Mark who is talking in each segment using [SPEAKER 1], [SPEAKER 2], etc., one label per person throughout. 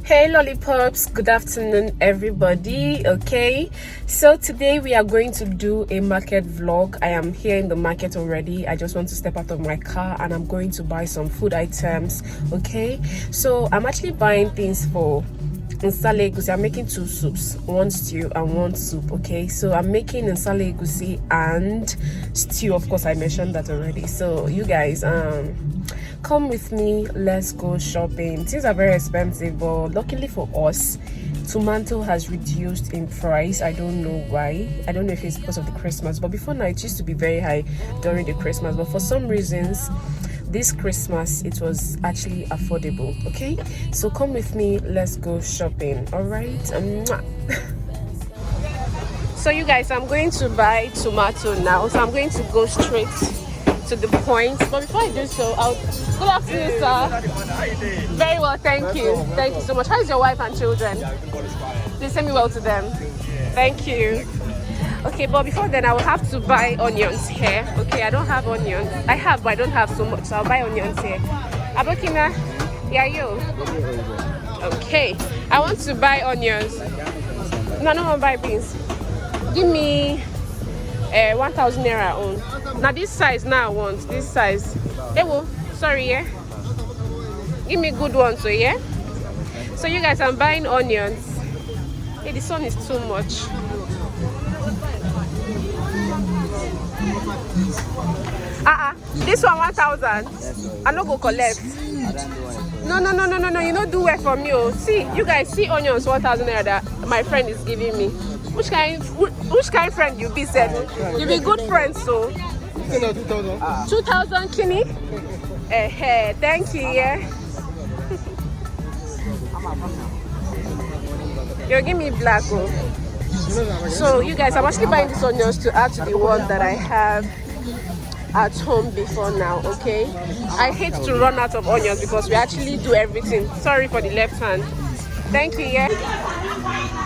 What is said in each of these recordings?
[SPEAKER 1] Hey lollipops, good afternoon everybody. Okay, so today we are going to do a market vlog. I am here in the market already. I just want to step out of my car and I'm going to buy some food items. Okay, so I'm actually buying things for nsala egusi. I'm making two soups, one stew and one soup. Okay, so I'm making nsala egusi and stew. Of course I mentioned that already. So you guys come with me, let's go shopping. Things are very expensive, but luckily for us, tomato has reduced in price. I don't know why. I don't know if it's because of the Christmas, but before now it used to be very high during the Christmas, but for some reasons this Christmas it was actually affordable. Okay, so come with me, let's go shopping. All right. So you guys, I'm going to buy tomato now, so I'm going to go straight to the point, but before I do so, good afternoon, sir. Very well, thank you. Thank you so much. How is your wife and children? Please send me well to them. Thank you. Okay, but before then, I will have to buy onions here. Okay, I don't have onions. I have, but I don't have so much, so I'll buy onions here. Abokina, yeah, you. Okay, I want to buy onions. No, I don't want to buy beans. Give me 1,000 naira on. Now this size now I want this size. Sorry, yeah. Give me good one, so yeah. So you guys, I'm buying onions. Hey, the sun is too much. This one 1,000. I no go collect. No. You don't do work for me. Oh. See, you guys, see onions 1,000 naira that my friend is giving me. Which kind friend you be, said? You be good friends, so. 2,000 kini? Thank you, yeah. You give me black, oh. So you guys, I'm actually buying these onions to add to the one that I have at home before now. Okay, I hate to run out of onions because we actually do everything. Sorry for the left hand. Thank you, yeah.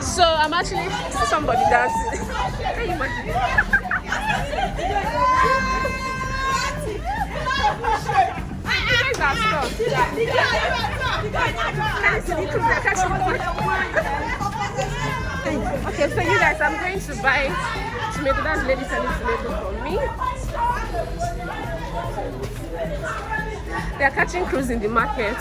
[SPEAKER 1] So I'm actually somebody dancing. Okay, so you guys, I'm going to buy tomato. That's lady selling tomato for me. They are catching cruise in the market.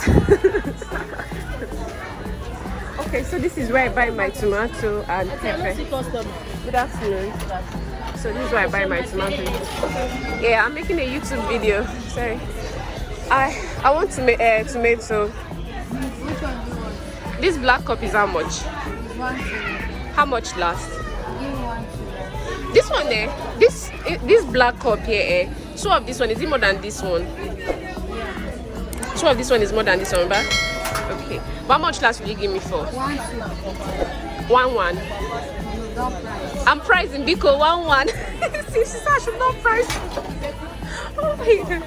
[SPEAKER 1] Okay, so this is where I buy my tomato and pepper. Good afternoon. So this is where I buy my tomato. Yeah, I'm making a YouTube video. Sorry. I want to make tomato. This black cup is how much? How much last? This one there. This black cup here. Two of this one, is it more than this one? Two of this one is more than this one, but okay. But how much last will you give me for? 1. I'm pricing because 1. See, she said I should not price. Oh my god.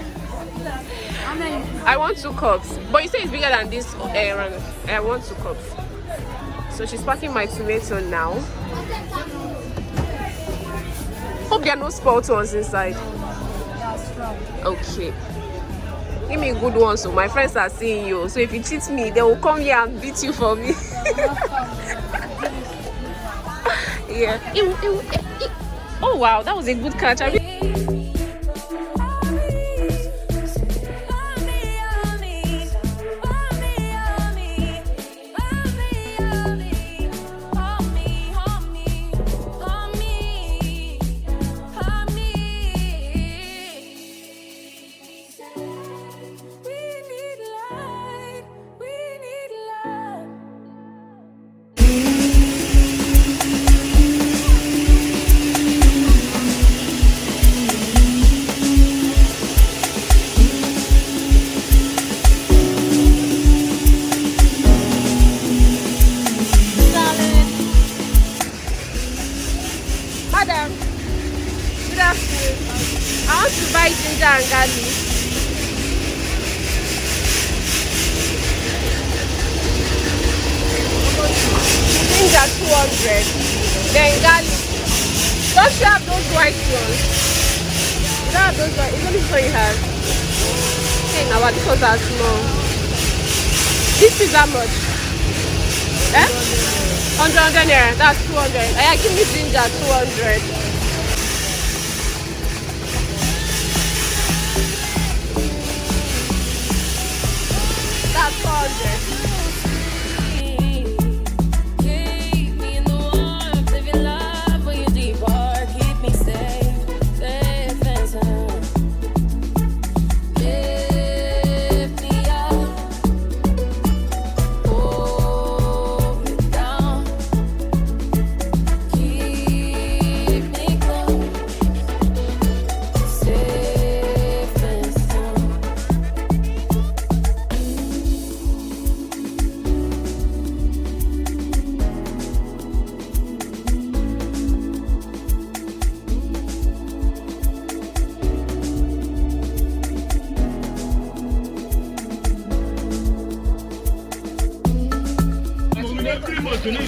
[SPEAKER 1] I want 2 cups. But you say it's bigger than this. I want 2 cups. So she's packing my tomato now. Hope there are no spoiled ones inside. Okay. Give me a good one, so my friends are seeing you. So if you cheat me, they will come here and beat you for me. Yeah. Oh wow, that was a good catch. Madam, good afternoon. I want to buy ginger and garlic. Ginger 200. Then garlic. Don't you have those white ones? You don't have those white. It's only what you have. Hey, now this ones are small. This is how much? Eh? 100 naira. That's 200. I give me ginger 200. That's 400.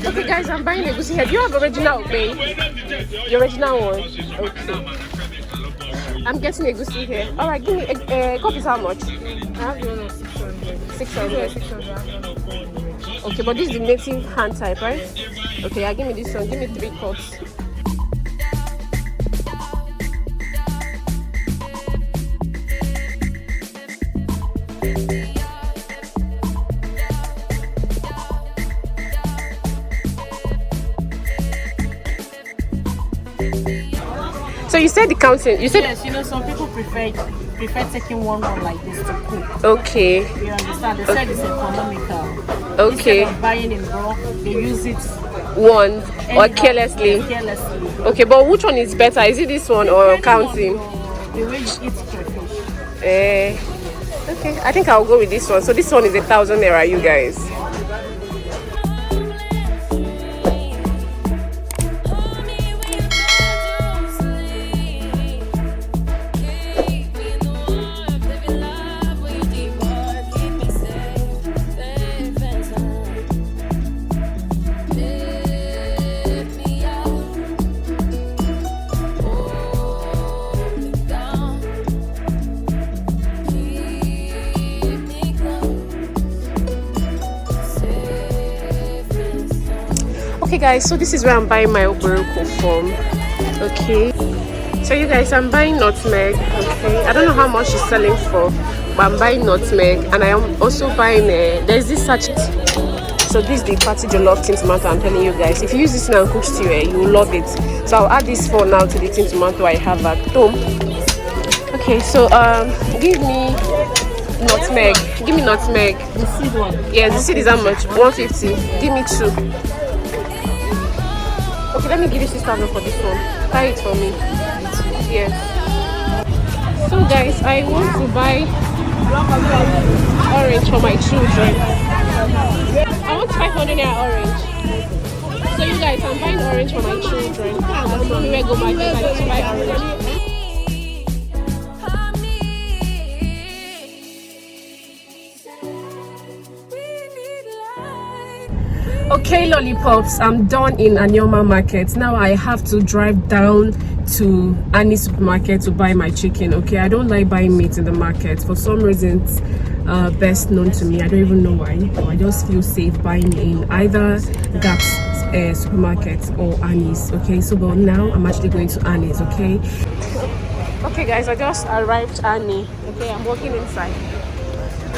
[SPEAKER 1] Okay guys, I'm buying egusi here. Do you have original babe? The original one. Okay. I'm getting egusi here. Alright, give me a cup is how much? I have the one of 600. 600. Okay, but this is the native hand type, right? Okay, yeah, give me this one. Give me 3 cups. So you said the counting. You said
[SPEAKER 2] yes. You know, some people prefer taking one like this to cook.
[SPEAKER 1] Okay.
[SPEAKER 2] You understand? They said it's economical.
[SPEAKER 1] Okay.
[SPEAKER 2] Instead of buying in bulk, they use it
[SPEAKER 1] one or carelessly.
[SPEAKER 2] Carelessly.
[SPEAKER 1] Okay, but which one is better? Is it this one or counting?
[SPEAKER 2] The way you eat crayfish.
[SPEAKER 1] Okay, I think I'll go with this one. So this one is 1,000 naira, you guys. Okay guys, so this is where I'm buying my oboroko from. Okay, so you guys, I'm buying nutmeg. Okay, I don't know how much she's selling for, but I'm buying nutmeg, and I am also buying there's this sachet. So this is the party jollof tin tomato. I'm telling you guys, if you use this now and cook stew, you will love it. So I'll add this for now to the tin tomato I have at home. Okay, so give me nutmeg. Give me nutmeg.
[SPEAKER 2] The seed one.
[SPEAKER 1] Yes, the seed is how much? 150. Give me 2. Okay, let me give you 6,000 for this one. Buy it for me. Yes. So guys, I want to buy orange for my children. I want 500 naira orange. So you guys, I'm buying orange for my children. I'm going to go market. I need to buy orange. Okay, lollipops, I'm done in Anyoma market. Now I have to drive down to Annie's supermarket to buy my chicken. Okay, I don't like buying meat in the market. For some reason, it's best known to me. I don't even know why. I just feel safe buying in either that supermarket or Annie's. Okay, so but now I'm actually going to Annie's. Okay. Okay, guys, I just arrived Annie. Okay, I'm walking inside.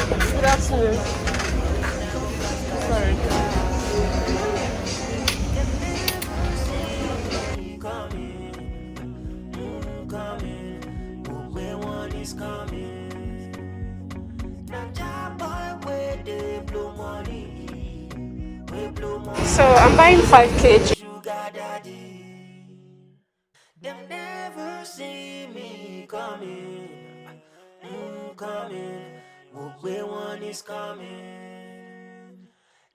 [SPEAKER 1] Good afternoon. Sorry. So I'm buying 5 kg. Them never see me coming. Coming. One is coming.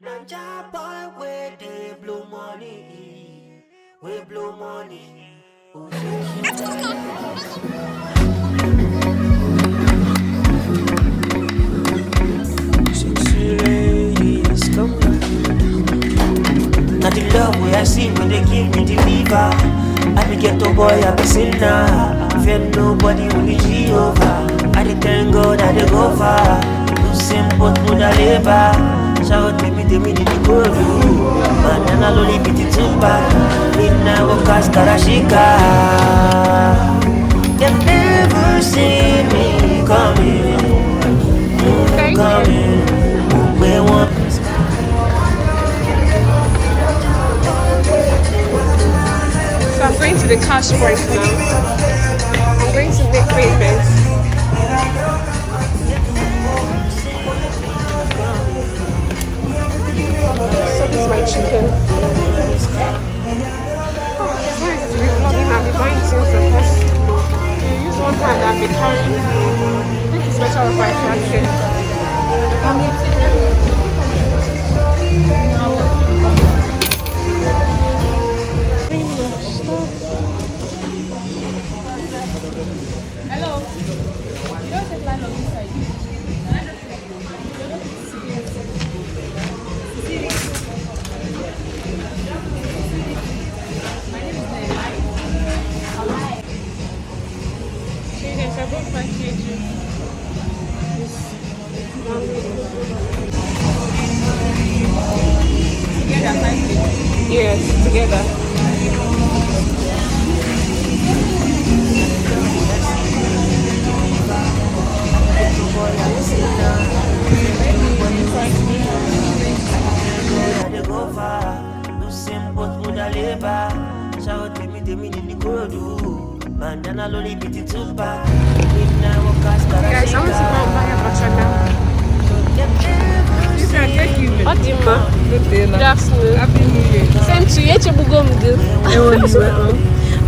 [SPEAKER 1] Nanja boy where they blow money. We blow money. Now the love way I see when they give me the liver. I be ghetto boy, I be sinner. Fear nobody, only Jehovah. I dey thank God I dey go far. No same but no da labor. Shout me the go do.
[SPEAKER 3] Bandana loli biti tupa. Midnight walkers karashika. They've never seen me coming. Coming. Where one.
[SPEAKER 1] So I'm going to the cash point now. I'm going to make payments. So this is my chicken. Oh, it's nice to be vlogging. I'll be buying things because you use one hand I'll be carrying. I think it's better if I catch it. Yes, together. Guys, I want to go and buy a matcha now. Odima. Good afternoon. Happy New Year. Same to you.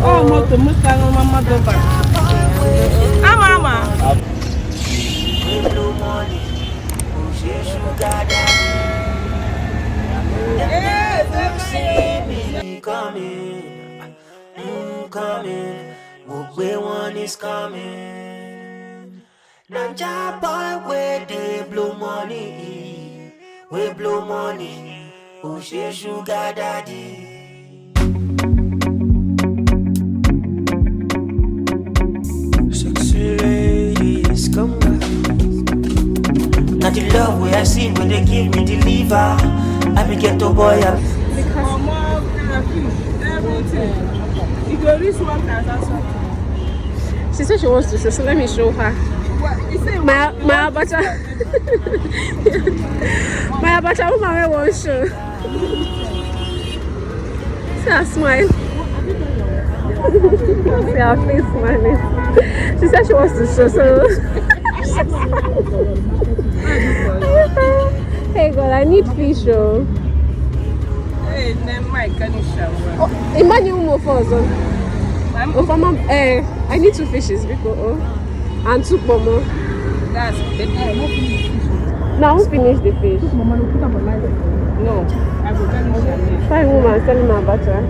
[SPEAKER 2] Oh, mama doba. Mama.
[SPEAKER 3] Coming. Where one is coming. Nanja boy, where they blow money. We blow money. Oh, she sugar daddy. Sexy ladies, come back. Not the love where I see when they give me the liver. I be get to boy up.
[SPEAKER 2] You go reach 1,000.
[SPEAKER 1] She said she wants to show, so let me show her. My abacha. My abacha woman won't show. See her smile. See her face smiling. She said she wants to show, so. Hey God, I need fish. Oh.
[SPEAKER 2] Hey, then Mike, can you shower?
[SPEAKER 1] Imagine more for us. I need 2 fishes because and 2 pomo.
[SPEAKER 2] That's the
[SPEAKER 1] Now who finish the fish?
[SPEAKER 2] No, I will tell you.
[SPEAKER 1] Fine woman selling my butter.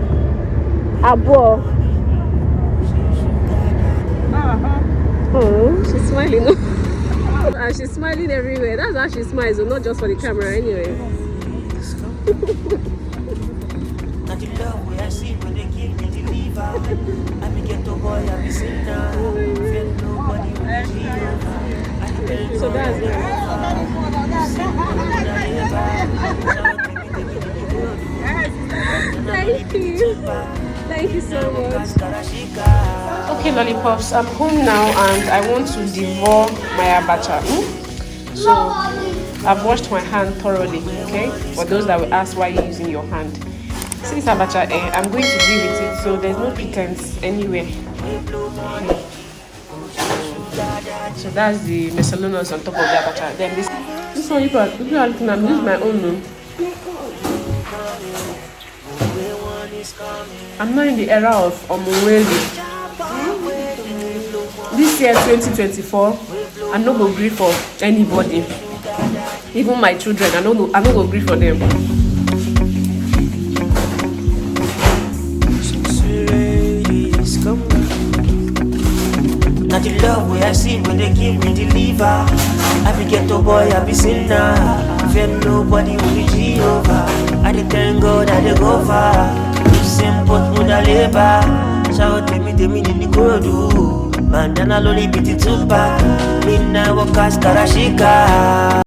[SPEAKER 1] Abo. Oh, she's smiling. And she's smiling everywhere. That's how she smiles, so not just for the camera anyway.
[SPEAKER 3] Not the love where I see when they give me the liver. I be get to boy, I be sitting down. Nobody
[SPEAKER 1] So that's it. Thank you. Thank you so much. Okay, lollipops, I'm home now and I want to devour my abacha. So I've washed my hand thoroughly, okay? For those that will ask why you're using your hand. See this abacha, I'm going to deal with it, so there's no pretense anywhere. So that's the miscellaneous on top of the abacha. Then this one, if you are looking at me, this is my own room. I'm not in the era of Omuweli. This year, 2024, I'm not going to grieve for anybody. Even my children, I'm not going to grieve for them.
[SPEAKER 3] Not the love where I see when they give me the liver. I be get to boy, I be sinner. Fear nobody only Jehovah. I dey thank God I dey go far. Simple muda labor. Shout to me, the go do. Bandana loli biti tupa. Midnight walkers karashika.